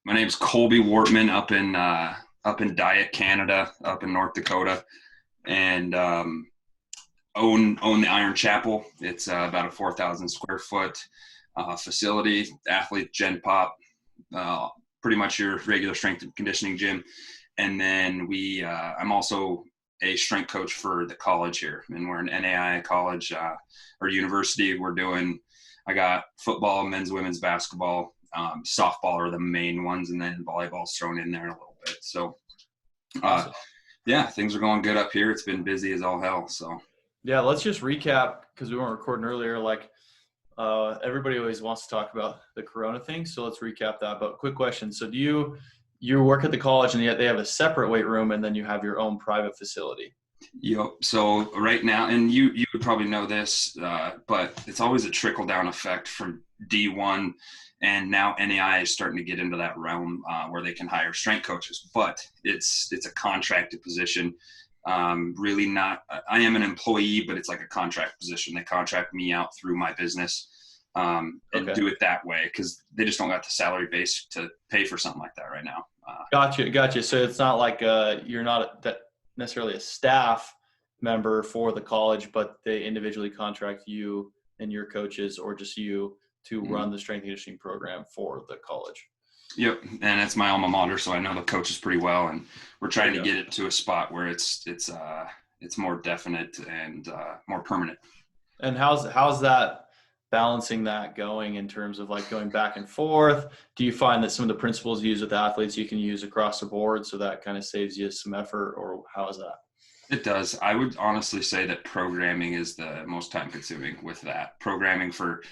My name's Colby Wartman up in Diet, Canada, up in North Dakota, and own the Iron Chapel. It's about a 4,000 square foot facility, athlete gen pop, pretty much your regular strength and conditioning gym. And then I'm also a strength coach for the college here, and we're an NAI college or university. I got football, men's, women's basketball, softball are the main ones, and then volleyball's thrown in there a little bit. So, Awesome. yeah, things are going good up here. It's been busy as all hell. So, Yeah, let's just recap because we weren't recording earlier. Everybody always wants to talk about the Corona thing, so let's recap that. But quick question: so do you work at the college, and yet they have a separate weight room, and then you have your own private facility? so right now, and you would probably know this, but it's always a trickle down effect from D1, and now NAI is starting to get into that realm where they can hire strength coaches, but it's a contracted position. Really not. I am an employee, but it's like a contract position. They contract me out through my business and Okay. do it that way because they just don't got the salary base to pay for something like that right now. Gotcha. So it's not like you're not necessarily a staff member for the college, but they individually contract you and your coaches, or just you to run the strength and conditioning program for the college. Yep, and it's my alma mater, so I know the coaches pretty well, and we're trying to There you get it to a spot where it's more definite and more permanent. go. And how's that balancing that going in terms of like going back and forth? Do you find that some of the principles you use with athletes you can use across the board, so that kind of saves you some effort, or how is that? It does. I would honestly say that programming is the most time consuming with that. Programming for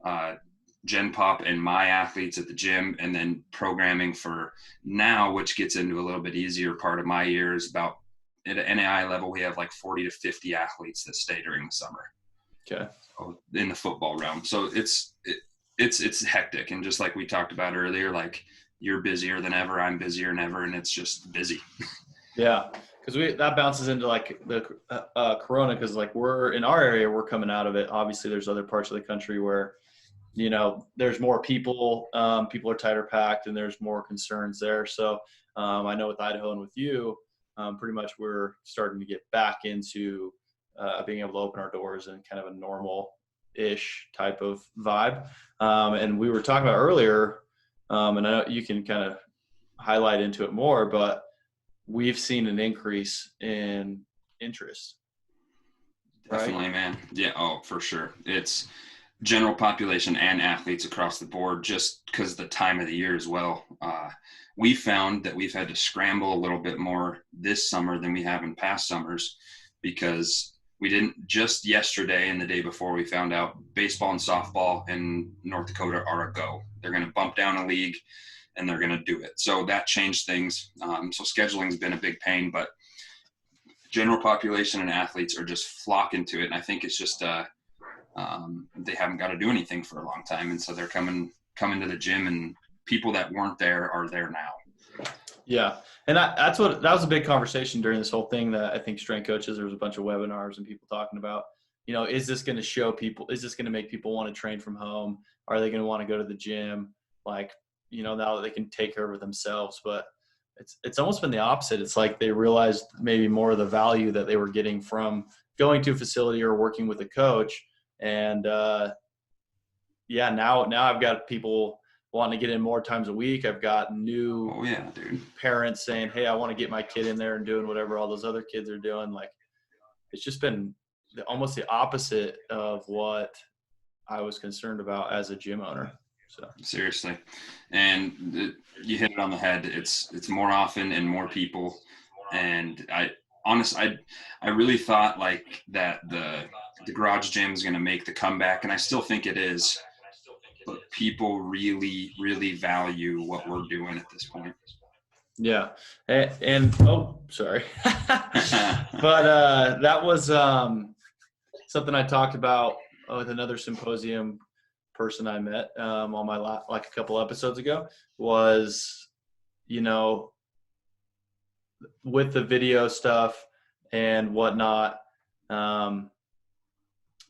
uh, Gen Pop and my athletes at the gym, and then programming for now, which gets into a little bit easier part of my year, is about at an NAI level, we have like 40 to 50 athletes that stay during the summer Okay. in the football realm. So it's hectic. And just like we talked about earlier, like you're busier than ever, I'm busier than ever, and it's just busy. Yeah, because that bounces into like the Corona, because like we're in our area, we're coming out of it. Obviously, there's other parts of the country where there's more people, people are tighter packed, and there's more concerns there. So I know with Idaho and with you, pretty much we're starting to get back into being able to open our doors in kind of a normal-ish type of vibe. And we were talking about earlier, and I know you can kind of highlight into it more, but we've seen an increase in interest, right? Definitely, man. Yeah. Oh, for sure. It's general population and athletes across the board, just because the time of the year as well. We found that we've had to scramble a little bit more this summer than we have in past summers, because we didn't just yesterday and the day before we found out baseball and softball in North Dakota are a go. They're going to bump down a league and they're going to do it. So that changed things. So scheduling's been a big pain, but general population and athletes are just flocking to it. And I think it's just they haven't got to do anything for a long time, and so they're coming to the gym, and people that weren't there are there now. Yeah. And that was a big conversation during this whole thing, that I think strength coaches, there was a bunch of webinars and people talking about, is this going to show people, is this going to make people want to train from home? Are they going to want to go to the gym? Like, now that they can take care of themselves. But it's almost been the opposite. It's like they realized maybe more of the value that they were getting from going to a facility or working with a coach. And now I've got people wanting to get in more times a week. I've got new parents saying, hey, I want to get my kid in there and doing whatever all those other kids are doing. Like, it's just been almost the opposite of what I was concerned about as a gym owner. So Seriously, and you hit it on the head. It's more often and more people. And I really thought like that the garage gym is going to make the comeback, and I still think it is. But people really, really value what we're doing at this point. yeah. And oh, sorry. But that was something I talked about with another symposium person I met on my like a couple episodes ago, was, with the video stuff and whatnot,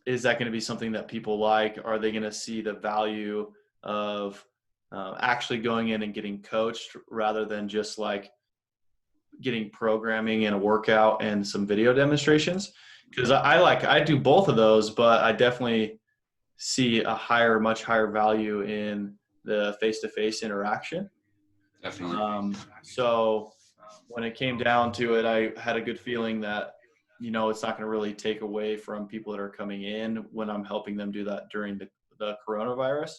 is that going to be something that people like? Are they going to see the value of actually going in and getting coached rather than just like getting programming and a workout and some video demonstrations. Because I do both of those, but I definitely see much higher value in the face-to-face interaction. Definitely. So when it came down to it, I had a good feeling that, it's not going to really take away from people that are coming in when I'm helping them do that during the coronavirus.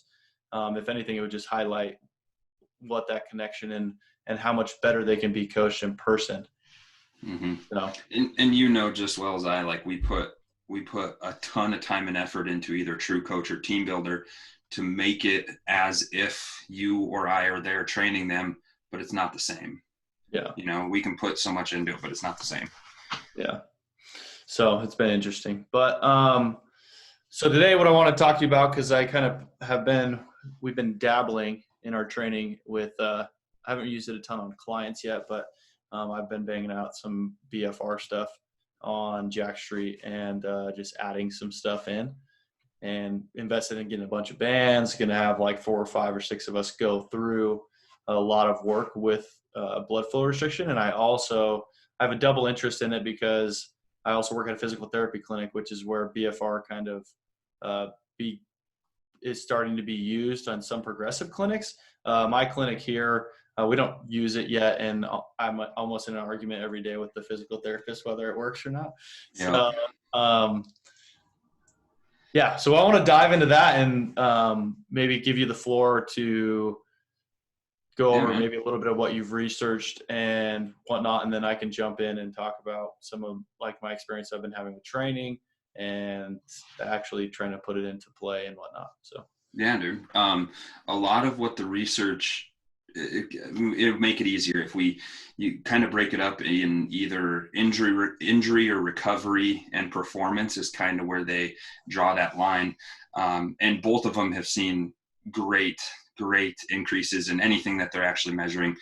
If anything, it would just highlight what that connection and how much better they can be coached in person. Mm-hmm. And just well as I, like we put a ton of time and effort into either True Coach or Team Builder to make it as if you or I are there training them, but it's not the same. Yeah. We can put so much into it, but it's not the same. Yeah. So it's been interesting. But so today what I want to talk to you about, because I kind of we've been dabbling in our training with, I haven't used it a ton on clients yet, but I've been banging out some BFR stuff on Jack Street and just adding some stuff in and invested in getting a bunch of bands. Going to have like 4 or 5 or 6 of us go through a lot of work with blood flow restriction. And I have a double interest in it because I also work at a physical therapy clinic, which is where BFR kind of is starting to be used on some progressive clinics. My clinic here, we don't use it yet, and I'm almost in an argument every day with the physical therapist whether it works or not. Yeah. So I want to dive into that and maybe give you the floor to go over maybe a little bit of what you've researched and whatnot, and then I can jump in and talk about some of like my experience I've been having with training and actually trying to put it into play and whatnot. So yeah, dude. A lot of what the research, it would make it easier if you kind of break it up in either injury or recovery, and performance is kind of where they draw that line. And both of them have seen great increases in anything that they're actually measuring.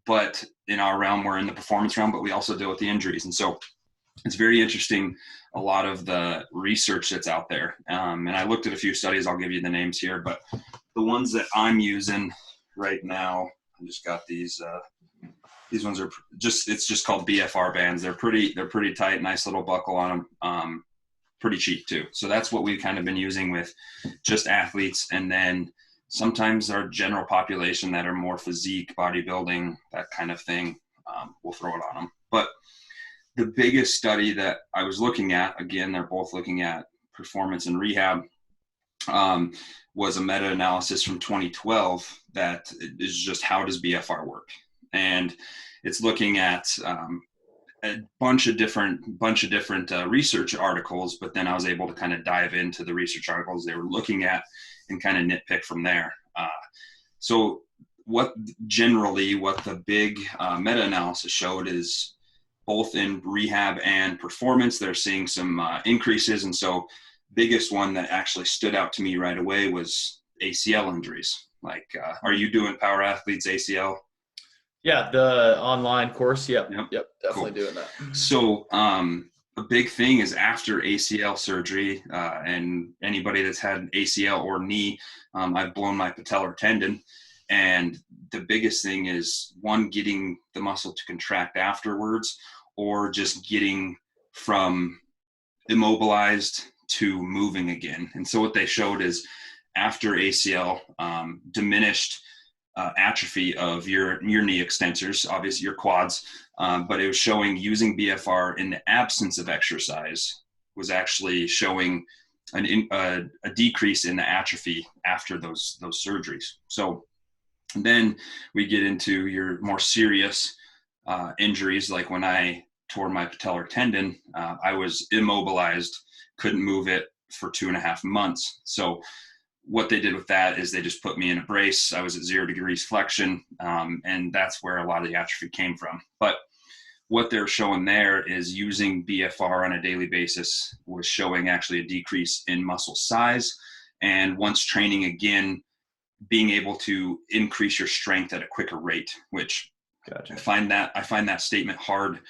But in our realm, we're in the performance realm, but we also deal with the injuries. And so it's very interesting, a lot of the research that's out there. And I looked at a few studies, I'll give you the names here, but the ones that I'm using right now, I just got these ones are it's just called BFR bands. They're pretty tight, nice little buckle on them. Pretty cheap too. So that's what we've kind of been using with just athletes. And then sometimes our general population that are more physique, bodybuilding, that kind of thing, we'll throw it on them. But the biggest study that I was looking at, again, they're both looking at performance and rehab, was a meta-analysis from 2012 that is just how does BFR work? And it's looking at a bunch of different research articles, but then I was able to kind of dive into the research articles they were looking at and kind of nitpick from there. So what the big meta-analysis showed is both in rehab and performance, they're seeing some increases. And so biggest one that actually stood out to me right away was ACL injuries. Like, are you doing Power Athletes ACL? Yeah, the online course. Yep, definitely doing that. So a big thing is after ACL surgery, and anybody that's had ACL or knee, I've blown my patellar tendon. And the biggest thing is, one, getting the muscle to contract afterwards, or just getting from immobilized to moving again. And so what they showed is after ACL, diminished atrophy of your knee extensors, obviously your quads, but it was showing using BFR in the absence of exercise was actually showing a decrease in the atrophy after those surgeries. So then we get into your more serious injuries, like when I tore my patellar tendon, I was immobilized, couldn't move it for 2.5 months. So what they did with that is they just put me in a brace. I was at 0 degrees flexion, and that's where a lot of the atrophy came from. But what they're showing there is using BFR on a daily basis was showing actually a decrease in muscle size. And once training again, being able to increase your strength at a quicker rate, which Gotcha. I find that statement hard.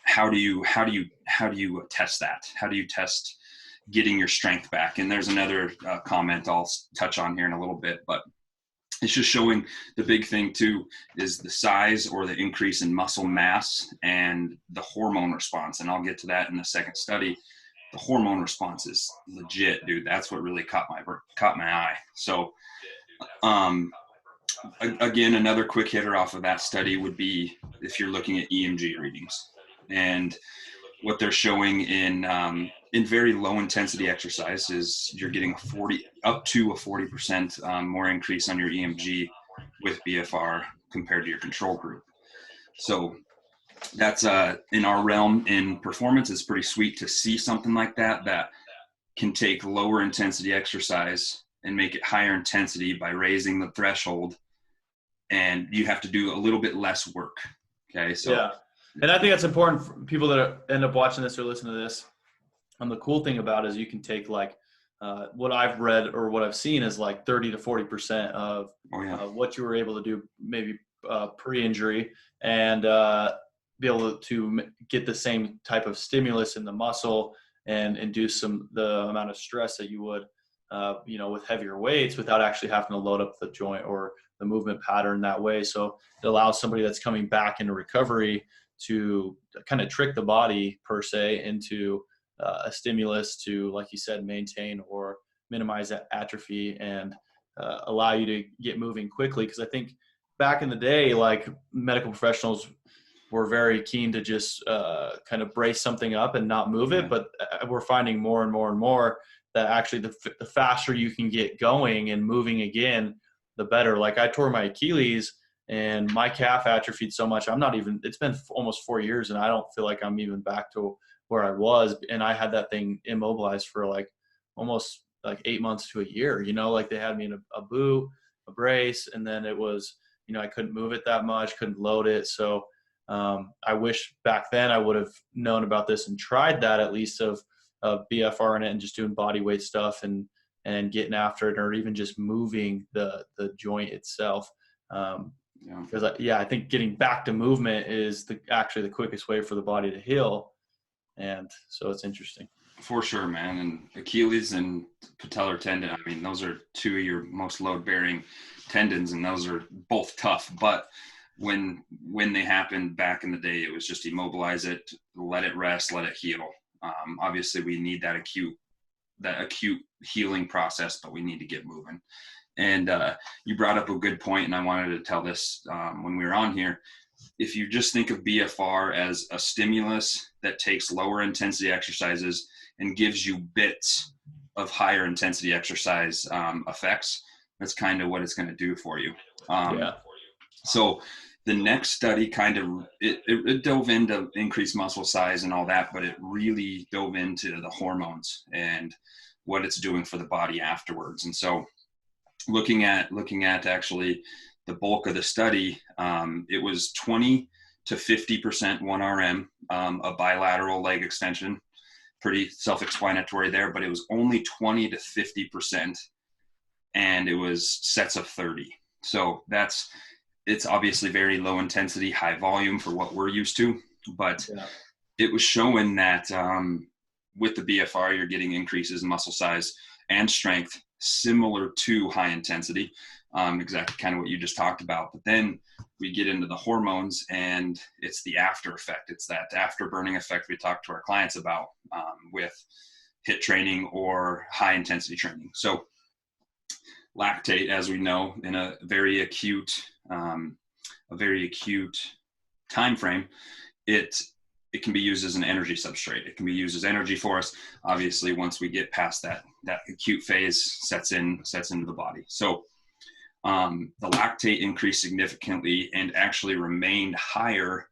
How do you test that? How do you test getting your strength back? And there's another comment I'll touch on here in a little bit, but it's just showing. The big thing too is the size or the increase in muscle mass and the hormone response. And I'll get to that in the second study. The hormone response is legit, dude. That's what really caught my eye. So, again, another quick hitter off of that study would be if you're looking at EMG readings, and what they're showing in very low intensity exercise is you're getting up to a 40% more increase on your EMG with BFR compared to your control group. So that's in our realm in performance, it's pretty sweet to see something like that can take lower intensity exercise and make it higher intensity by raising the threshold, and you have to do a little bit less work. Okay. So yeah. And I think that's important for people that end up watching this or listening to this. And the cool thing about it is you can take like what I've read or what I've seen is like 30 to 40% of what you were able to do maybe pre-injury, and be able to get the same type of stimulus in the muscle and induce the amount of stress that you would, with heavier weights without actually having to load up the joint or the movement pattern that way. So it allows somebody that's coming back into recovery to kind of trick the body per se into a stimulus to, like you said, maintain or minimize that atrophy and allow you to get moving quickly. Because I think back in the day, like medical professionals were very keen to just kind of brace something up and not move it. But we're finding more and more and more that actually the faster you can get going and moving again, the better. Like I tore my Achilles and my calf atrophied so much. It's been almost 4 years and I don't feel like I'm even back to where I was. And I had that thing immobilized for like almost like 8 months to a year, like they had me in a boot, a brace. And then it was, I couldn't move it that much, couldn't load it. So I wish back then I would have known about this and tried that at least of BFR in it and just doing body weight stuff and getting after it, or even just moving the joint itself. Because I think getting back to movement is actually the quickest way for the body to heal. And so it's interesting. For sure, man. And Achilles and patellar tendon, I mean, those are two of your most load-bearing tendons, and those are both tough. But when they happened back in the day, it was just immobilize it, let it rest, let it heal. Obviously, we need that acute healing process, but we need to get moving. And you brought up a good point, and I wanted to tell this when we were on here. If you just think of BFR as a stimulus that takes lower intensity exercises and gives you bits of higher intensity exercise effects, that's kind of what it's going to do for you. So the next study it dove into increased muscle size and all that, but it really dove into the hormones and what it's doing for the body afterwards. And so looking at actually the bulk of the study, it was 20 to 50% 1RM, a bilateral leg extension, pretty self-explanatory there, but it was only 20 to 50%, and it was sets of 30. So it's obviously very low intensity, high volume for what we're used to, but it was showing that with the BFR, you're getting increases in muscle size and strength similar to high intensity. Exactly kind of what you just talked about. But then we get into the hormones, and it's the after effect. It's that afterburning effect we talk to our clients about with HIIT training or high intensity training. So lactate, as we know, in a very acute time frame, it can be used as an energy substrate. It can be used as energy for us. Obviously, once we get past that acute phase sets into the body. So the lactate increased significantly and actually remained higher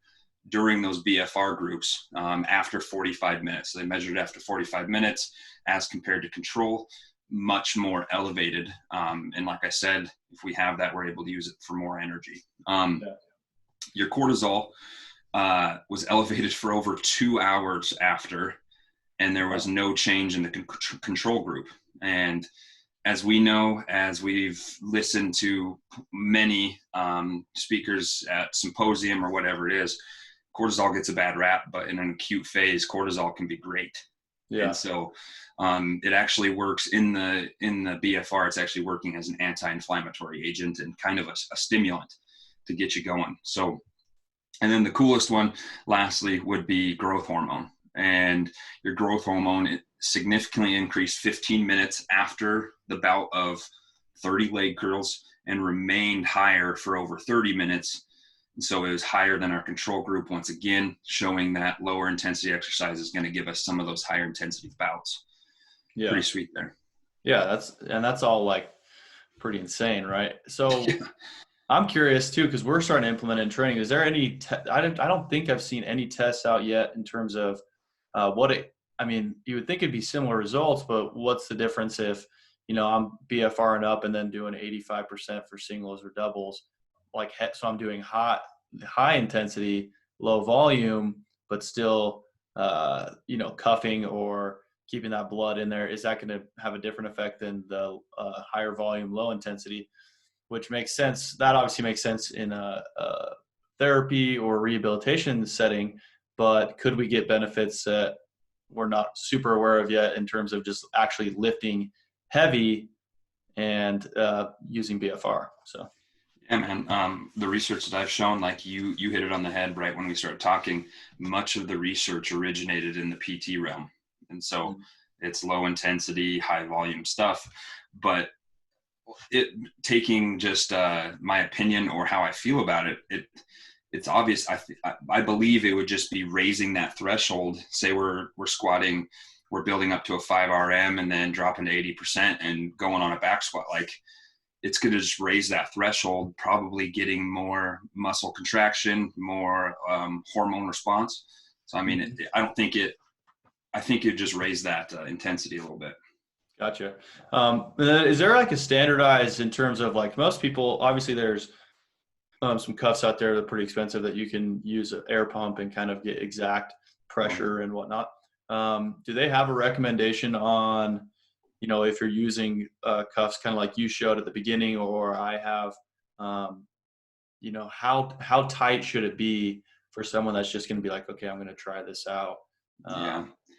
during those BFR groups after 45 minutes. So they measured after 45 minutes as compared to control, much more elevated. And like I said, if we have that, we're able to use it for more energy. Your cortisol was elevated for over 2 hours after, and there was no change in the control group. And as we know, as we've listened to many speakers at symposium or whatever it is, cortisol gets a bad rap, but in an acute phase, cortisol can be great. Yeah. And so it actually works in the BFR. It's actually working as an anti-inflammatory agent and kind of a stimulant to get you going. So, and then the coolest one, lastly, would be growth hormone. And your growth hormone, it significantly increased 15 minutes after the bout of 30 leg curls and remained higher for over 30 minutes. And so it was higher than our control group, once again, showing that lower intensity exercise is going to give us some of those higher intensity bouts. Yeah. Pretty sweet there. Yeah. That's all like pretty insane, right? So Yeah. I'm curious too, because we're starting to implement it in training. Is there any, I don't think I've seen any tests out yet in terms of I mean, you would think it'd be similar results, but what's the difference if, I'm BFR and up and then doing 85% for singles or doubles, so I'm doing high intensity, low volume, but still, cuffing or keeping that blood in there. Is that going to have a different effect than the higher volume, low intensity, which makes sense? That obviously makes sense in a therapy or rehabilitation setting, but could we get benefits that we're not super aware of yet in terms of just actually lifting heavy and using BFR? So. Yeah, man. The research that I've shown, like you hit it on the head right when we started talking. Much of the research originated in the PT realm, and so it's low intensity, high volume stuff. But it taking just my opinion or how I feel about it, it's obvious. I believe it would just be raising that threshold. Say we're squatting, we're building up to a 5 RM and then dropping to 80% and going on a back squat. Like, it's going to just raise that threshold, probably getting more muscle contraction, more hormone response. So, I mean, I think it just raise that intensity a little bit. Gotcha. Is there like a standardized in terms of like most people, obviously there's some cuffs out there that are pretty expensive that you can use an air pump and kind of get exact pressure and whatnot. Do they have a recommendation on, if you're using cuffs kind of like you showed at the beginning, or I have, how tight should it be for someone that's just going to be like, okay, I'm going to try this out.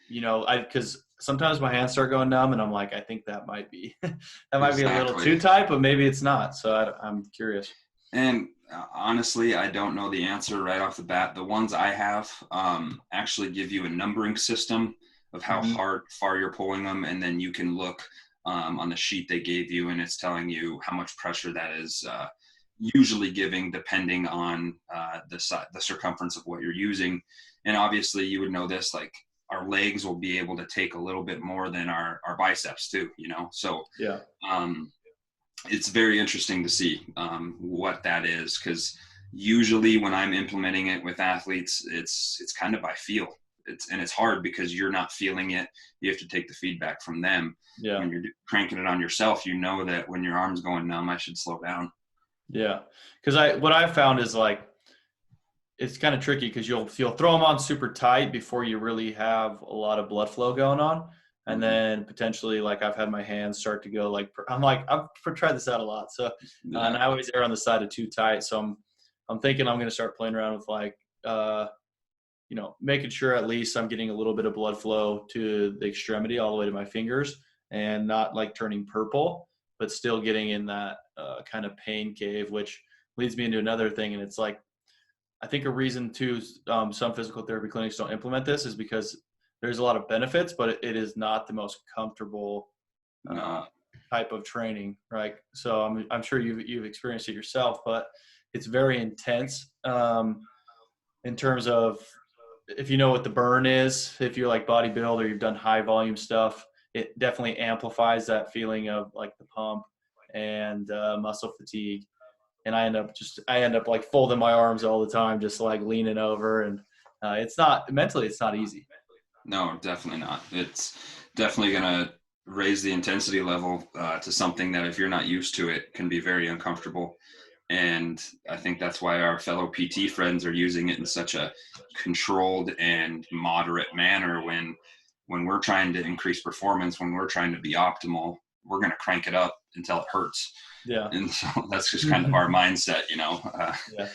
Because sometimes my hands start going numb and I'm like, I think that might be, might be a little too tight, but maybe it's not. So I'm curious. And honestly, I don't know the answer right off the bat. The ones I have actually give you a numbering system of how far you're pulling them, and then you can look on the sheet they gave you, and it's telling you how much pressure that is usually giving, depending on the circumference of what you're using. And obviously, you would know this, like our legs will be able to take a little bit more than our biceps too. So yeah. It's very interesting to see what that is, because usually when I'm implementing it with athletes, it's kind of by feel. It's hard because you're not feeling it. You have to take the feedback from them. Yeah. When you're cranking it on yourself, that when your arm's going numb, I should slow down. Yeah. Because what I've found is like, it's kind of tricky because you'll throw them on super tight before you really have a lot of blood flow going on. And then potentially, like, I've had my hands start to go like, I've tried this out a lot. So, and I always err on the side of too tight. So I'm thinking I'm going to start playing around with like, making sure at least I'm getting a little bit of blood flow to the extremity all the way to my fingers and not like turning purple, but still getting in that kind of pain cave, which leads me into another thing. And it's like, I think a reason too, some physical therapy clinics don't implement this is because there's a lot of benefits, but it is not the most comfortable type of training, right? So I'm sure you've experienced it yourself, but it's very intense in terms of, if you know what the burn is, if you're like bodybuilder or you've done high volume stuff, it definitely amplifies that feeling of like the pump and muscle fatigue. And I end up like folding my arms all the time, just like leaning over, and it's not easy. No, definitely not. It's definitely going to raise the intensity level to something that, if you're not used to it, can be very uncomfortable. And I think that's why our fellow PT friends are using it in such a controlled and moderate manner. When we're trying to increase performance, when we're trying to be optimal, we're going to crank it up until it hurts. Yeah. And so that's just kind of our mindset, Yeah.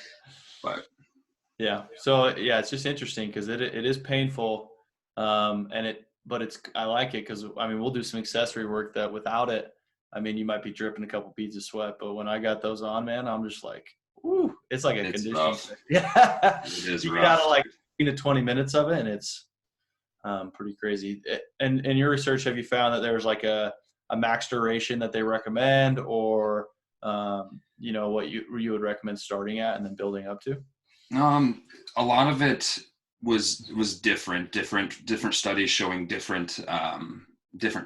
But yeah. So yeah, it's just interesting because it is painful. And I like it because I mean we'll do some accessory work that without it, I mean you might be dripping a couple beads of sweat, but when I got those on, man, I'm just like, woo, it's like a It's conditioning rough. thing. Yeah, It is you get out rough. of like 15 to 20 minutes of it, and it's pretty crazy. And in your research, have you found that there's like a max duration that they recommend, or what you would recommend starting at and then building up to? A lot of it was different studies showing different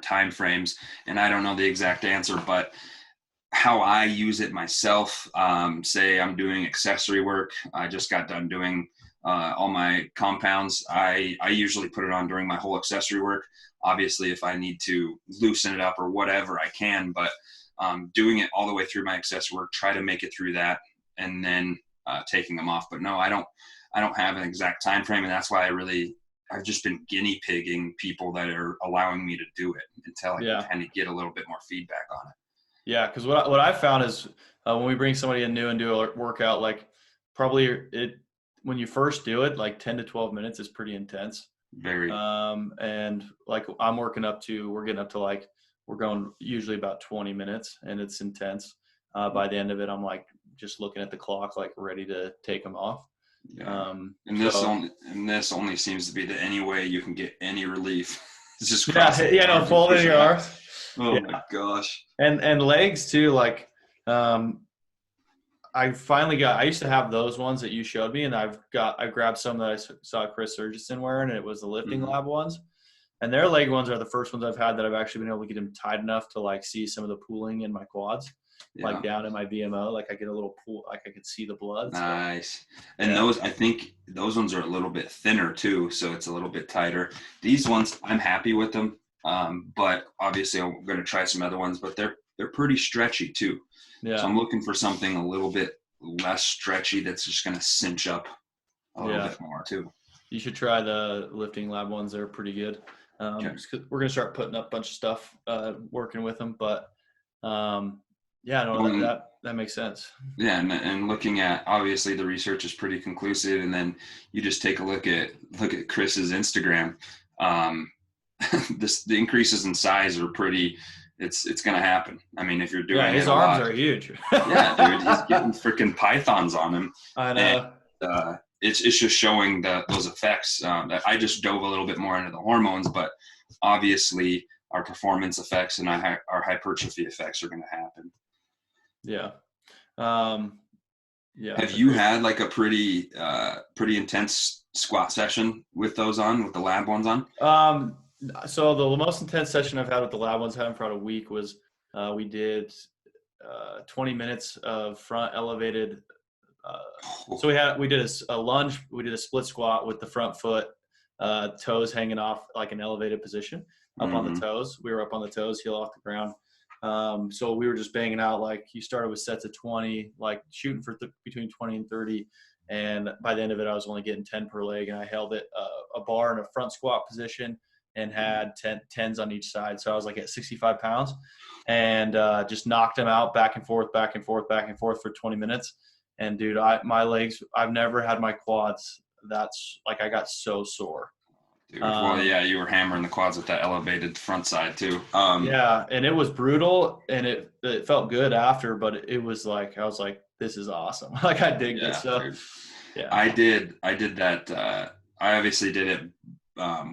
time frames, and I don't know the exact answer, but how I use it myself, say I'm doing accessory work. I just got done doing all my compounds. I usually put it on during my whole accessory work. Obviously, if I need to loosen it up or whatever, I can, but doing it all the way through my accessory work, try to make it through that, and then taking them off. But no, I don't have an exact time frame, and that's why I've just been guinea pigging people that are allowing me to do it until I can kind of get a little bit more feedback on it. Yeah, because what I found is when we bring somebody in new and do a workout, like probably when you first do it, like 10 to 12 minutes is pretty intense. Very. And like we're getting up to like, we're going usually about 20 minutes, and it's intense. By the end of it, I'm like just looking at the clock, like ready to take them off. Yeah. And this only seems to be the any way you can get any relief. It's just folding your arms. Oh my gosh. And legs too, like I used to have those ones that you showed me, and I grabbed some that I saw Chris Surgiston wearing, and it was the lifting lab ones. And their leg ones are the first ones I've had that I've actually been able to get them tight enough to like see some of the pooling in my quads, like down in my VMO, like I get a little pool, like I could see the blood. Nice. And those, I think those ones are a little bit thinner too, so it's a little bit tighter. These ones, I'm happy with them. But obviously I'm going to try some other ones, but they're pretty stretchy too. Yeah. So I'm looking for something a little bit less stretchy that's just going to cinch up a little bit more too. You should try the lifting lab ones. They're pretty good. We're going to start putting up a bunch of stuff, working with them, but that makes sense. Yeah. And looking at, obviously the research is pretty conclusive, and then you just take a look at Chris's Instagram. The increases in size are pretty, it's going to happen. I mean, if you're doing his arms are huge. Yeah, dude, he's getting freaking pythons on him. I know. And, it's just showing those effects. That I just dove a little bit more into the hormones, but obviously our performance effects and our hypertrophy effects are going to happen. Yeah. Have you had like a pretty intense squat session with those on, with the lab ones on? So the most intense session I've had with the lab ones, had for about a week, was we did 20 minutes of front elevated. So we did a lunge, we did a split squat with the front foot, toes hanging off like an elevated position up on the toes. We were up on the toes, heel off the ground. So we were just banging out, like you started with sets of 20, like shooting for between 20 and 30. And by the end of it, I was only getting 10 per leg, and I held it a bar in a front squat position and had 10s on each side. So I was like at 65 pounds, and just knocked them out back and forth for 20 minutes. And dude, my legs, I've never had my quads. That's like, I got so sore. Dude, you were hammering the quads with that elevated front side too. And it was brutal, and it felt good after, but it was like, I was like, this is awesome. Like I dig this stuff. Dude. Yeah. I did that. I obviously did it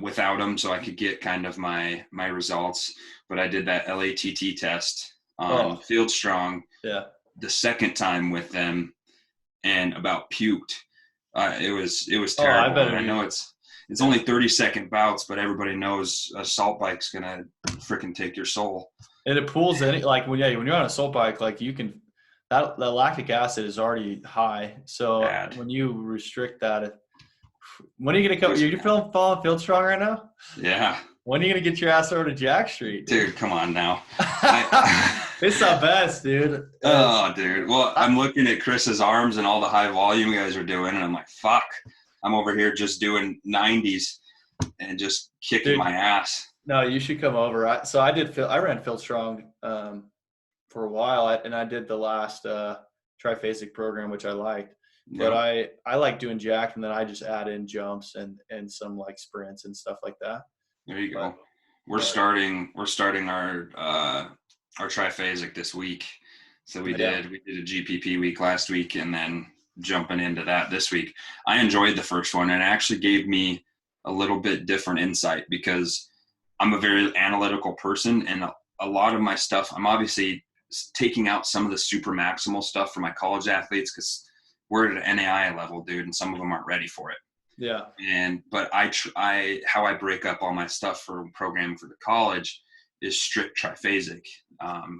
without them, so I could get kind of my results, but I did that LATT test on Field Strong. Yeah. The second time with them, and about puked. It was terrible. I know it's only 30-second bouts, but everybody knows a salt bike's gonna freaking take your soul. And it pulls when you're on a salt bike, like you can, that lactic acid is already high. So when you restrict that, when are you gonna come? You're feeling Field Strong right now? Yeah. When are you gonna get your ass over to Jack Street? Dude, come on now. It's the best, dude. Oh, dude. Well, I'm looking at Chris's arms and all the high volume you guys are doing, and I'm like, fuck. I'm over here just doing 90s and just kicking my ass. No, you should come over. I ran Field Strong for a while, and I did the last triphasic program, which I liked. Yeah. But I like doing jack, and then I just add in jumps and some like sprints and stuff like that. There you go. But, We're starting our triphasic this week. So we yeah. did a GPP week last week, and then jumping into that this week. I enjoyed the first one, and it actually gave me a little bit different insight because I'm a very analytical person, and a lot of my stuff, I'm obviously taking out some of the super maximal stuff for my college athletes because we're at an NAI level, dude, and some of them aren't ready for it. Yeah. But how I break up all my stuff for programming for the college is strict triphasic.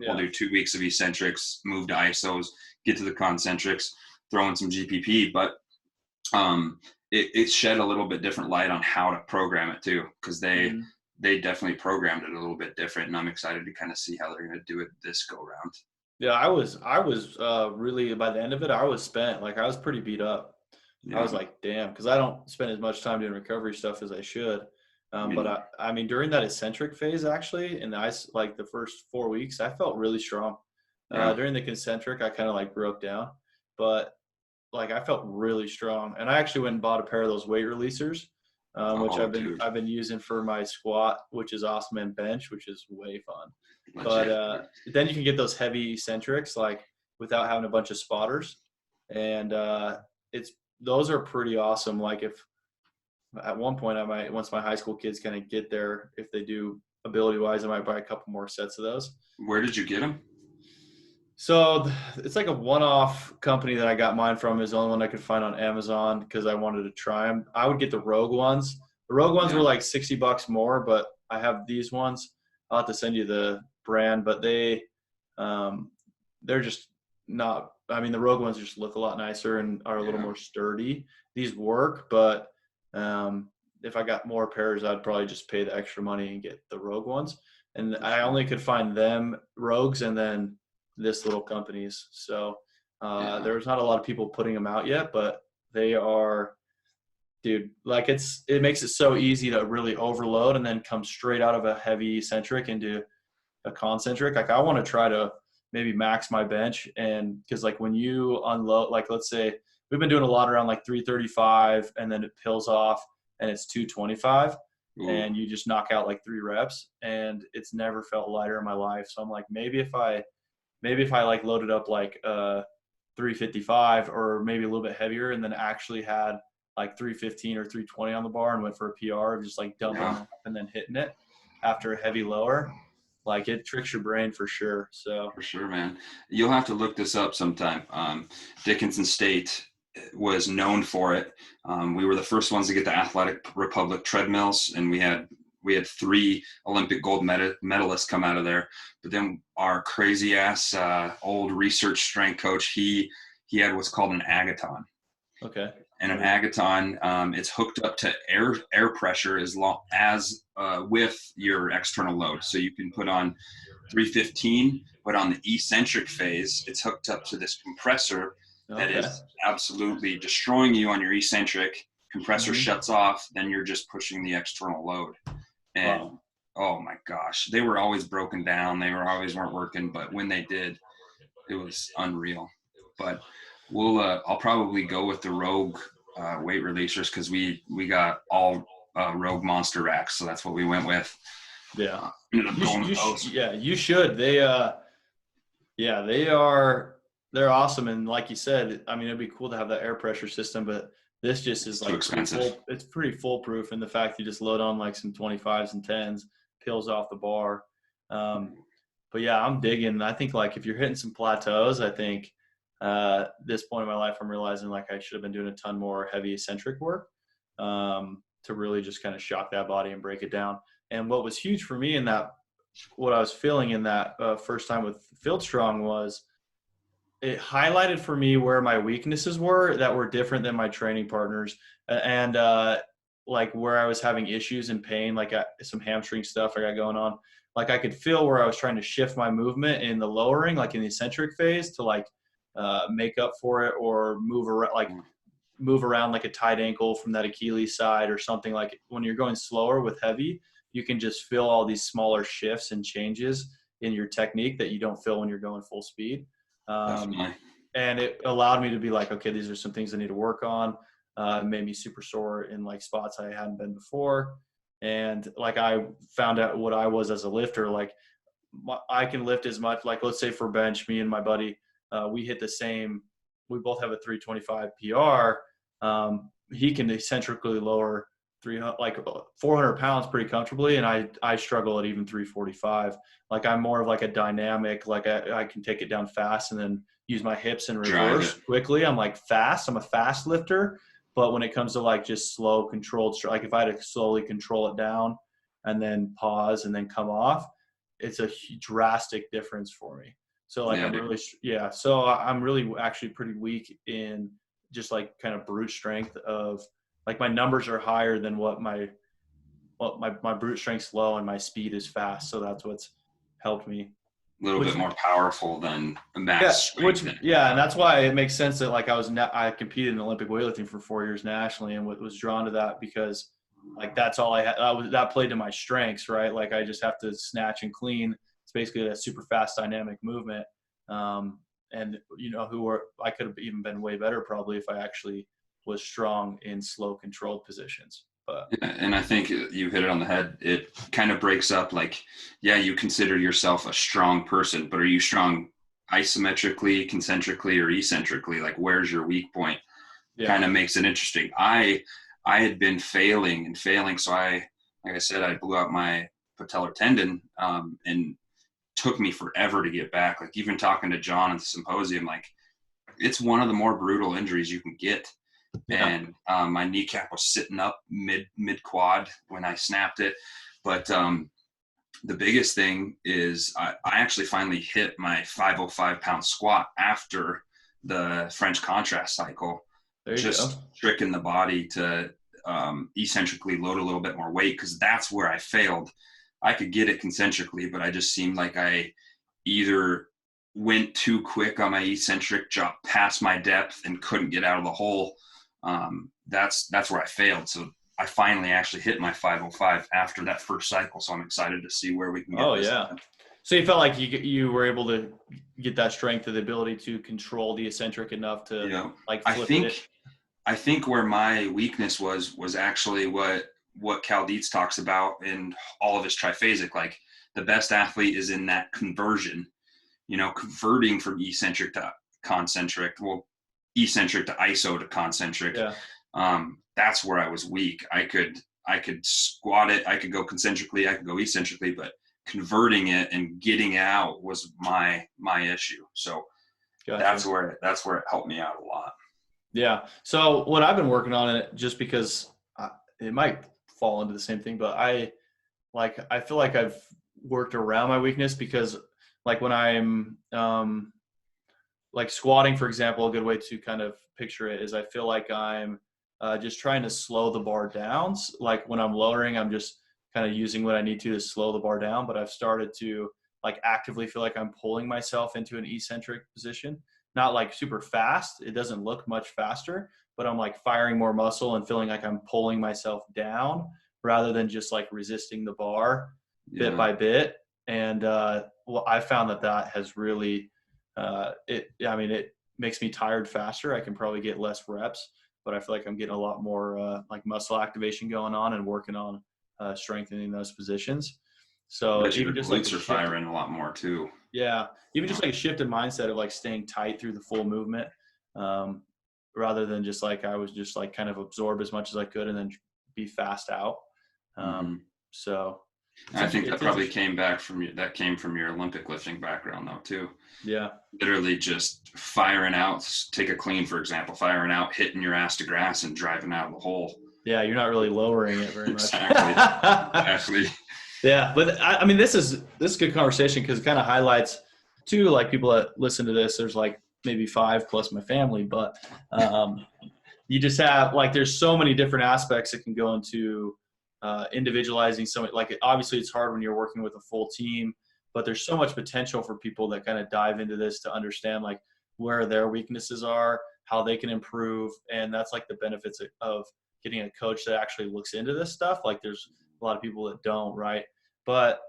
We'll do 2 weeks of eccentrics, move to isos, get to the concentrics, throw in some GPP. But it shed a little bit different light on how to program it too, because they definitely programmed it a little bit different, and I'm excited to kind of see how they're going to do it this go round. Yeah, I was really, by the end of it, I was spent. Like, I was pretty beat up. Yeah. I was like, damn, because I don't spend as much time doing recovery stuff as I should. But I mean, during that eccentric phase, actually, in like the first 4 weeks, I felt really strong. During the concentric, I kind of like broke down, but like I felt really strong. And I actually went and bought a pair of those weight releasers, which I've been using for my squat, which is awesome, and bench, which is way fun. Legit. But then you can get those heavy eccentrics like without having a bunch of spotters, and those are pretty awesome. Like, if at one point I might, once my high school kids kind of get there, if they do ability wise, I might buy a couple more sets of those. Where did you get them? So it's like a one-off company that I got mine from. Is the only one I could find on Amazon because I wanted to try them. I would get the Rogue ones. The Rogue ones were like $60 more, but I have these ones. I'll have to send you the brand, but they're just not. I mean, the Rogue ones just look a lot nicer and are a little more sturdy. These work, but if I got more pairs, I'd probably just pay the extra money and get the Rogue ones. And I only could find them Rogues and then this little companies. So there's not a lot of people putting them out yet, but they are, dude, like it makes it so easy to really overload and then come straight out of a heavy eccentric into a concentric. Like, I want to try to maybe max my bench, and because like when you unload, like let's say we've been doing a lot around like 335 and then it pills off and it's 225. Ooh. And you just knock out like 3 reps, and it's never felt lighter in my life. So I'm like, maybe if I like loaded up like 355 or maybe a little bit heavier, and then actually had like 315 or 320 on the bar and went for a PR of just like dumping up and then hitting it after a heavy lower, like it tricks your brain for sure. So for sure, man. You'll have to look this up sometime. Dickinson State was known for it. We were the first ones to get the Athletic Republic treadmills, and we had 3 Olympic gold medalists come out of there. But then our crazy ass old research strength coach, he had what's called an agaton. Okay. And an agaton, it's hooked up to air pressure as long as with your external load. So you can put on 315, but on the eccentric phase, it's hooked up to this compressor that is absolutely destroying you on your eccentric. Compressor shuts off, then you're just pushing the external load. And oh my gosh, they were always broken down. They weren't working, but when they did, it was unreal. But I'll probably go with the Rogue weight releasers because we got all Rogue monster racks, so that's what we went with. Yeah, you should. They're awesome, and like you said, I mean, it'd be cool to have that air pressure system, but this just is like expensive. It's pretty foolproof in the fact you just load on like some 25s and 10s, peels off the bar. But yeah, I'm digging. I think like if you're hitting some plateaus, I think this point in my life, I'm realizing like I should have been doing a ton more heavy eccentric work to really just kind of shock that body and break it down. And what was huge for me in that, what I was feeling in that first time with Field Strong was it highlighted for me where my weaknesses were that were different than my training partners, and like where I was having issues and pain, like some hamstring stuff I got going on. Like I could feel where I was trying to shift my movement in the lowering, like in the eccentric phase, to like make up for it or move around like a tight ankle from that Achilles side or something. Like when you're going slower with heavy, you can just feel all these smaller shifts and changes in your technique that you don't feel when you're going full speed. And it allowed me to be like, okay, these are some things I need to work on. It made me super sore in like spots I hadn't been before. And like, I found out what I was as a lifter. Like, I can lift as much, like, let's say for bench, me and my buddy, we hit the same, we both have a 325 PR. He can eccentrically lower 300, like 400 pounds pretty comfortably. And I struggle at even 345. Like, I'm more of like a dynamic, like I can take it down fast and then use my hips in reverse quickly. I'm like fast. I'm a fast lifter. But when it comes to like just slow controlled, like if I had to slowly control it down and then pause and then come off, it's a drastic difference for me. So like, so I'm really actually pretty weak in just like kind of brute strength of, like, my numbers are higher than what my brute strength's low and my speed is fast. So that's what's helped me. A little bit more powerful than max strength. And that's why it makes sense that like I competed in Olympic weightlifting for 4 years nationally, and was drawn to that because like that's all I had. That played to my strengths, right? Like, I just have to snatch and clean. It's basically a super fast dynamic movement. And I could have even been way better probably if I actually was strong in slow controlled positions. But and I think you hit it on the head. It kind of breaks up, like, you consider yourself a strong person, but are you strong isometrically, concentrically, or eccentrically? Like, where's your weak point? Kind of makes it interesting. I had been failing. So like I said, I blew out my patellar tendon, and took me forever to get back. Like, even talking to John at the symposium, like, it's one of the more brutal injuries you can get. And my kneecap was sitting up mid quad when I snapped it. But the biggest thing is I actually finally hit my 505 pound squat after the French contrast cycle, just tricking the body to eccentrically load a little bit more weight, because that's where I failed. I could get it concentrically, but I just seemed like I either went too quick on my eccentric, dropped past my depth, and couldn't get out of the hole. That's where I failed. So I finally actually hit my 505 after that first cycle. So I'm excited to see where we can get this done. So you felt like you were able to get that strength of the ability to control the eccentric enough to like flip it. I think where my weakness was actually what Cal Dietz talks about in all of his triphasic. Like, the best athlete is in that conversion, converting from eccentric to concentric. Well, eccentric to iso to concentric. That's where I was weak. I could squat it, I could go concentrically, I could go eccentrically, but converting it and getting out was my issue. So that's where it helped me out a lot. So what I've been working on it, just because it might fall into the same thing, but I feel like I've worked around my weakness, because like when I'm like squatting, for example, a good way to kind of picture it is I feel like I'm just trying to slow the bar down. Like, when I'm lowering, I'm just kind of using what I need to slow the bar down. But I've started to like actively feel like I'm pulling myself into an eccentric position. Not like super fast. It doesn't look much faster, but I'm like firing more muscle and feeling like I'm pulling myself down rather than just like resisting the bar bit by bit. And I found that has really it makes me tired faster. I can probably get less reps, but I feel like I'm getting a lot more like muscle activation going on and working on strengthening those positions. So even just like are firing a lot more too. Even just like a shift in mindset of like staying tight through the full movement, rather than just like I was just like kind of absorb as much as I could and then be fast out. So I think that probably came from your Olympic lifting background though too. Literally just firing out, take a clean, for example, firing out, hitting your ass to grass and driving out of the hole. You're not really lowering it very much. Exactly. But I mean, this is good conversation, because it kind of highlights too, like, people that listen to this, there's like maybe 5 plus my family, but you just have like, there's so many different aspects that can go into individualizing. So like, obviously it's hard when you're working with a full team, but there's so much potential for people that kind of dive into this to understand like where their weaknesses are, how they can improve. And that's like the benefits of getting a coach that actually looks into this stuff. Like, there's a lot of people that don't, right? But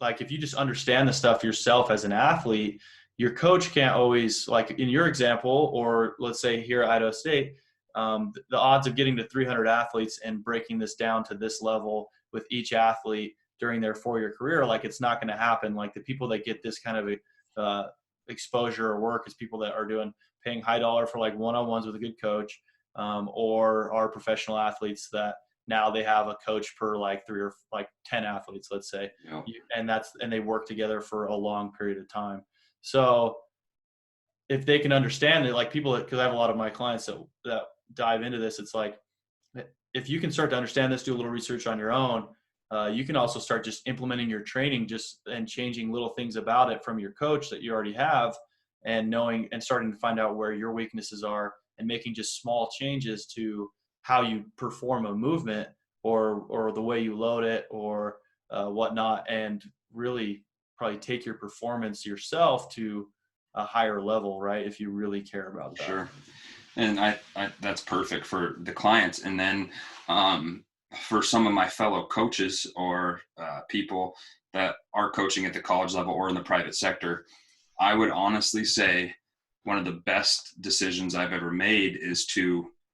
like, if you just understand the stuff yourself as an athlete, your coach can't always, like in your example, or let's say here at Idaho State, the odds of getting to 300 athletes and breaking this down to this level with each athlete during their 4-year career, like it's not going to happen. Like the people that get this kind of exposure or work is people that are paying high dollar for like one-on-ones with a good coach, or are professional athletes that now they have a coach per like 3 or like 10 athletes, let's say. Yep. And they work together for a long period of time. So if they can understand it, like people, because I have a lot of my clients that dive into this, it's like, if you can start to understand this, do a little research on your own, you can also start just implementing your training and changing little things about it from your coach that you already have, and knowing and starting to find out where your weaknesses are and making just small changes to how you perform a movement or the way you load it or whatnot, and really probably take your performance yourself to a higher level, right? If you really care about that. Sure. And I that's perfect for the clients. And then for some of my fellow coaches or people that are coaching at the college level or in the private sector, I would honestly say one of the best decisions I've ever made is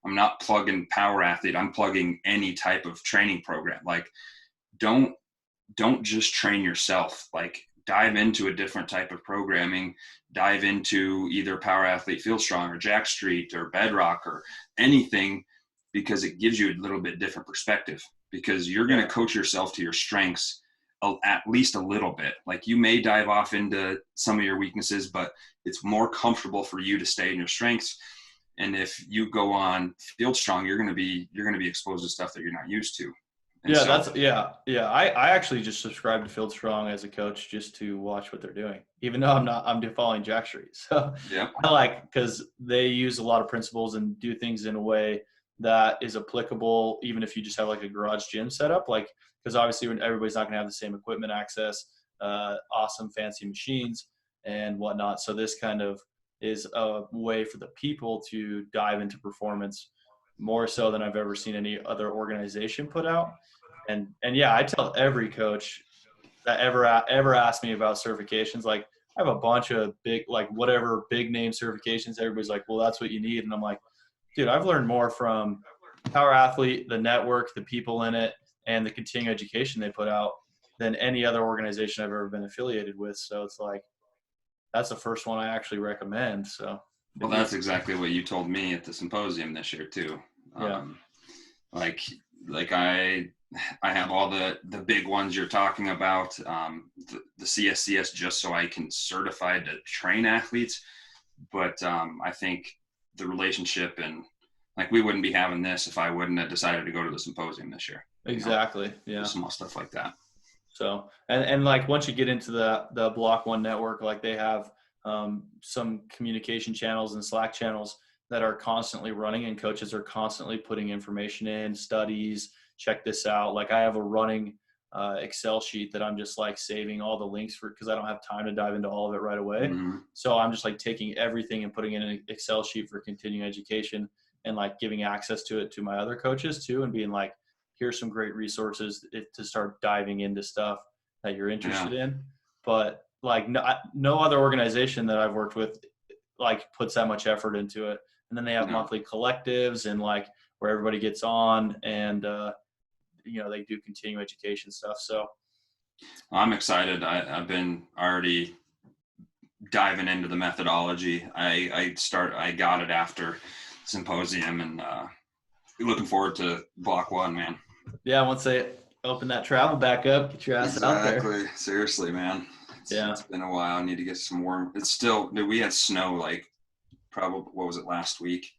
I'm not plugging power athlete, I'm plugging any type of training program. Like don't just train yourself, like dive into a different type of programming, dive into either Power Athlete Field Strong or Jack Street or Bedrock or anything, because it gives you a little bit different perspective, because you're going to coach yourself to your strengths at least a little bit. Like you may dive off into some of your weaknesses, but it's more comfortable for you to stay in your strengths. And if you go on Field Strong, you're going to be exposed to stuff that you're not used to. And I actually just subscribed to Field Strong as a coach just to watch what they're doing, even though I'm following Jack Street. So yeah, I like, because they use a lot of principles and do things in a way that is applicable, even if you just have like a garage gym setup, like, because obviously everybody's not going to have the same equipment access, awesome fancy machines and whatnot. So this kind of is a way for the people to dive into performance more so than I've ever seen any other organization put out. And yeah, I tell every coach that ever asked me about certifications, like I have a bunch of big, like whatever big name certifications, everybody's like, well, that's what you need. And I'm like, dude, I've learned more from Power Athlete, the network, the people in it, and the continuing education they put out than any other organization I've ever been affiliated with. So it's like, that's the first one I actually recommend. So. Well, that's exactly what you told me at the symposium this year too. Yeah. Like I have all the big ones you're talking about, the CSCS, just so I can certify to train athletes. But I think the relationship, and like we wouldn't be having this if I wouldn't have decided to go to the symposium this year. Exactly. Yeah. Just small stuff like that. So, and like once you get into the Block One network, like they have some communication channels and Slack channels that are constantly running, and coaches are constantly putting information in, studies, check this out. Like I have a running Excel sheet that I'm just like saving all the links for, because I don't have time to dive into all of it right away. Mm-hmm. So I'm just like taking everything and putting in an Excel sheet for continuing education, and like giving access to it to my other coaches too, and being like, here's some great resources to start diving into stuff that you're interested in. But like no other organization that I've worked with like puts that much effort into it. And then they have monthly collectives and like where everybody gets on and, they do continuing education stuff. So I'm excited. I've been already diving into the methodology. I got it after symposium, and looking forward to Block One, man. Yeah, once they open that travel back up, get your ass out there. Exactly. Seriously, man. It's been a while. I need to get some warm. It's still, dude, we had snow like probably, what was it, last week?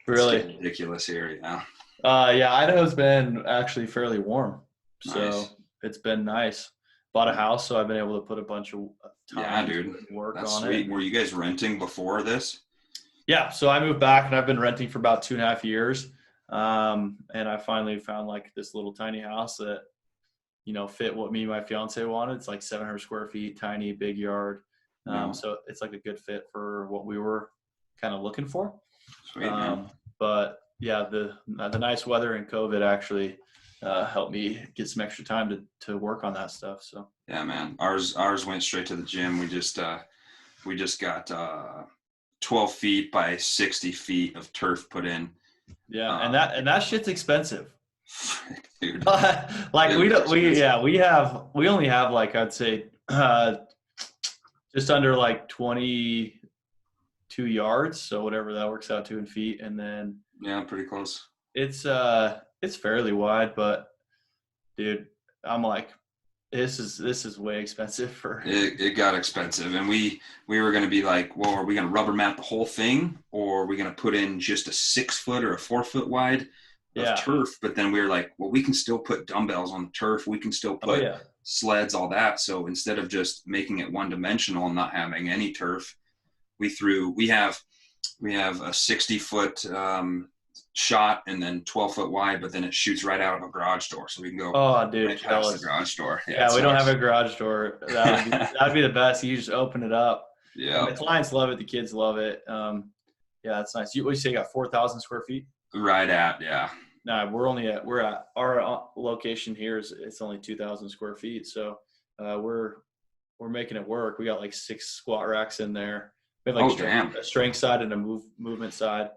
Really? It's ridiculous here, yeah. Idaho's been actually fairly warm. So it's been nice. Bought a house, so I've been able to put a bunch of time to work That's on sweet. it. Were you guys renting before this? Yeah, so I moved back and I've been renting for about 2.5 years. And I finally found like this little tiny house that, fit what me and my fiance wanted. It's like 700 square feet, tiny, big yard. So it's like a good fit for what we were kind of looking for. Sweet, man. But yeah, the nice weather and COVID actually helped me get some extra time to work on that stuff. So yeah, man, ours went straight to the gym. We just got 12 feet by 60 feet of turf put in, Yeah, Uh, and that shit's expensive. dude, Like it was expensive. we only have like I'd say just under like 22 yards, so whatever that works out to in feet, and then Yeah, pretty close. it's fairly wide, but dude, I'm like this is way expensive for It got expensive, and we were going to be like, well, are we going to rubber mat the whole thing, or are we going to put in just a 6 foot or a 4 foot wide of yeah. turf? But then we were like, well, we can still put dumbbells on the turf. We can still Oh put yeah. sleds, all that. So instead of just making it one dimensional and not having any turf, we have a 60-foot shot and then 12-foot wide, but then it shoots right out of a garage door, so we can go Oh dude, right past the jealous. garage door. Yeah, it Yeah, we don't have sucks. a garage door. That'd be the best. You just open it up, and the Yeah, clients love it. The kids love it. Yeah, that's nice. What you say? You got 4,000 square feet? right at, yeah. No, we're at our location here is it's only 2,000 square feet. So we're making it work. We got like 6 squat racks in there. We have like Oh, damn. a strength side and a movement side,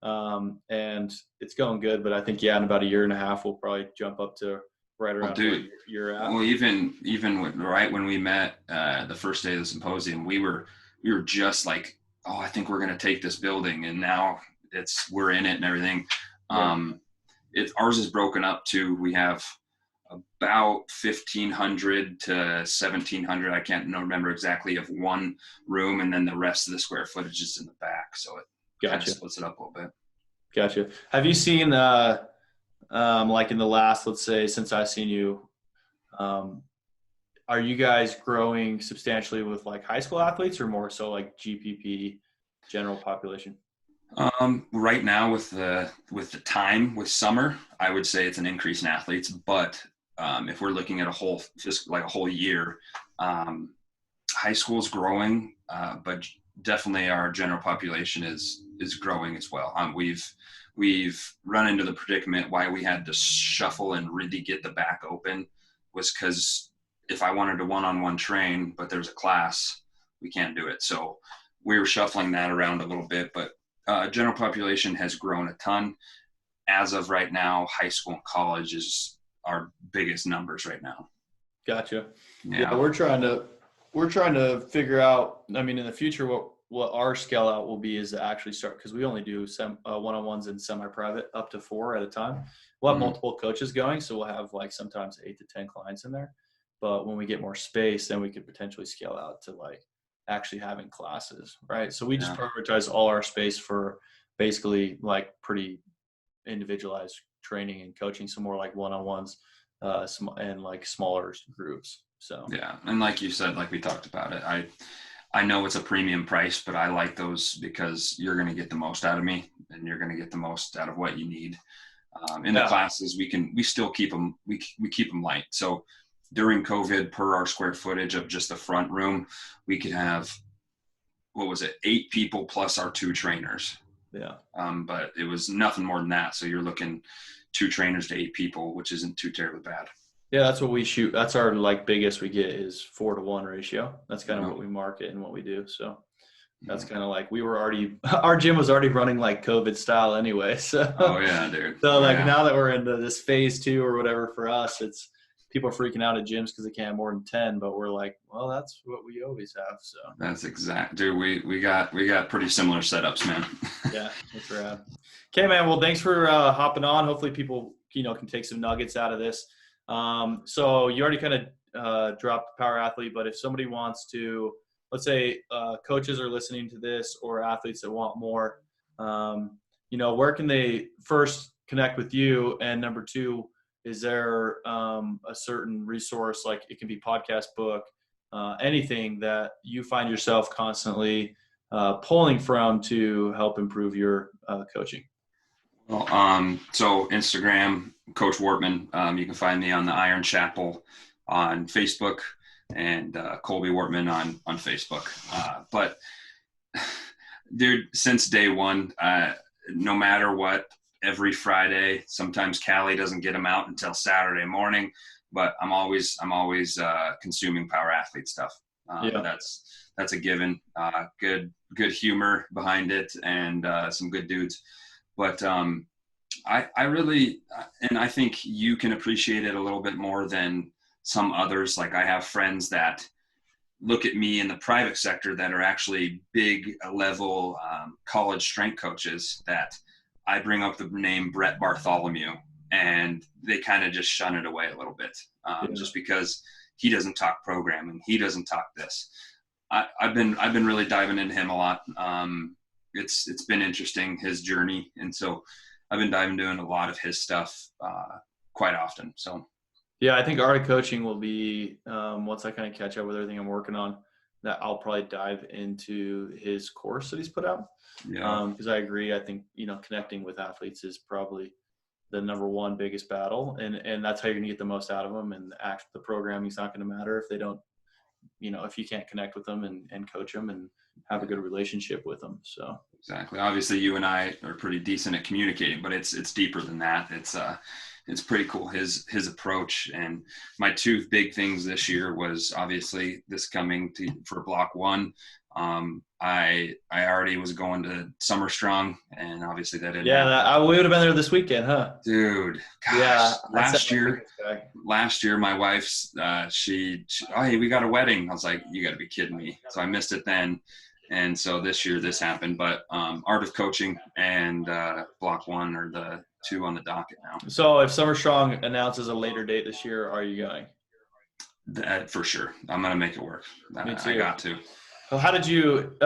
and it's going good. But I think in about a year and a half we'll probably jump up to right Well, around where dude, you're at. well, even right when we met the first day of the symposium, we were just like, oh, I think we're gonna take this building, and now we're in it and everything. Yeah. Ours is broken up too. We have about 1,500 to 1,700. I can't remember exactly of one room, and then the rest of the square footage is in the back. So it kind of Gotcha. splits it up a little bit. Gotcha. Have you seen like in the last, let's say, since I've seen you, um, are you guys growing substantially with like high school athletes or more so like GPP general population? Right now with the time with summer, I would say it's an increase in athletes. But if we're looking at a whole just like a whole year, high school is growing, but definitely our general population is growing as well. We've run into the predicament why we had to shuffle and really get the back open was because if I wanted to one-on-one train, but there's a class, we can't do it. So we were shuffling that around a little bit, but general population has grown a ton. As of right now, high school and college is our biggest numbers right now. Gotcha. Yeah, Yeah. we're trying to figure out. I mean, in the future, what our scale out will be is to actually start because we only do one-on-ones and semi-private up to 4 at a time. We'll have Mm-hmm. multiple coaches going, so we'll have like sometimes 8 to 10 clients in there. But when we get more space, then we could potentially scale out to like actually having classes, right? So we just Yeah. prioritize all our space for basically like pretty individualized training and coaching, so more like one-on-ones and like smaller groups. So Yeah. And like you said, like we talked about it, I know it's a premium price, but I like those because you're going to get the most out of me and you're going to get the most out of what you need. In the yeah, classes, we still keep them, we keep them light. So during COVID, per our square footage of just the front room, we could have, what was it, 8 people plus our 2 trainers. yeah. But it was nothing more than that. So you're looking 2 trainers to 8 people, which isn't too terribly bad. Yeah, that's what we shoot. That's our like biggest we get is 4-to-1 ratio. That's kind of Yeah. what we market and what we do. So that's Yeah. kind of like we were already our gym was already running like COVID style anyway. So Oh yeah, dude. so Oh like yeah. now that we're into this phase 2 or whatever for us, it's people are freaking out at gyms because they can't have more than 10, but we're like, well, that's what we always have. So That's exact, dude. We got pretty similar setups, man. yeah, that's rad. Okay, man. Well, thanks for hopping on. Hopefully people, can take some nuggets out of this. So you already kind of dropped power athlete, but if somebody wants to, let's say coaches are listening to this or athletes that want more, where can they first connect with you? And number 2, is there a certain resource, like it can be podcast, book, anything that you find yourself constantly pulling from to help improve your coaching? Well, so Instagram, Coach Wartman. You can find me on the Iron Chapel on Facebook and Colby Wartman on Facebook. But dude, since day one, no matter what, every Friday, sometimes Callie doesn't get them out until Saturday morning, but I'm always consuming power athlete stuff. Yeah. That's a given. Good humor behind it and some good dudes. But I really, and I think you can appreciate it a little bit more than some others. Like I have friends that look at me in the private sector that are actually big level college strength coaches that I bring up the name Brett Bartholomew, and they kind of just shun it away a little bit, just because he doesn't talk programming, he doesn't talk this. I've been really diving into him a lot. It's been interesting, his journey, and so I've been diving into a lot of his stuff quite often. So yeah, I think Art of Coaching will be once I kind of catch up with everything I'm working on, that I'll probably dive into his course that he's put out. Yeah. Because I agree. I think, connecting with athletes is probably the number one biggest battle, and that's how you're gonna get the most out of them. And the programming's not going to matter if they don't, if you can't connect with them and coach them and have a good relationship with them. So exactly. Obviously, you and I are pretty decent at communicating, but it's deeper than that. It's pretty cool, his approach. And my two big things this year was obviously this coming for block one. I already was going to Summer Strong, and obviously that didn't happen. We would have been there this weekend, huh? Dude, gosh, yeah. Last year my wife's she oh, hey, we got a wedding. I was like, you got to be kidding me. So I missed it then. And so this year this happened, but Art of Coaching and block one are the two on the docket now. So if Summer Strong announces a later date this year, are you going? That for sure. I'm going to make it work. Me too. I got to. Well, how did you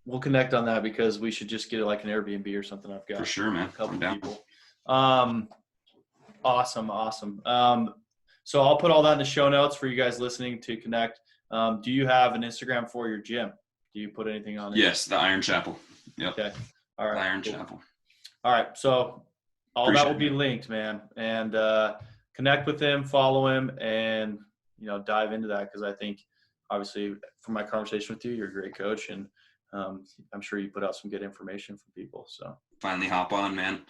we'll connect on that, because we should just get like an Airbnb or something. I've got for sure, man. A couple I'm down. People. Awesome. So I'll put all that in the show notes for you guys listening to connect. Do you have an Instagram for your gym? Do you put anything on it? Yes, the Iron Chapel. Yep. Okay. All right. The Iron cool. Chapel. All right. So that will be linked, man. And connect with him, follow him, and dive into that, because I think obviously from my conversation with you, you're a great coach, and I'm sure you put out some good information for people. So finally hop on, man.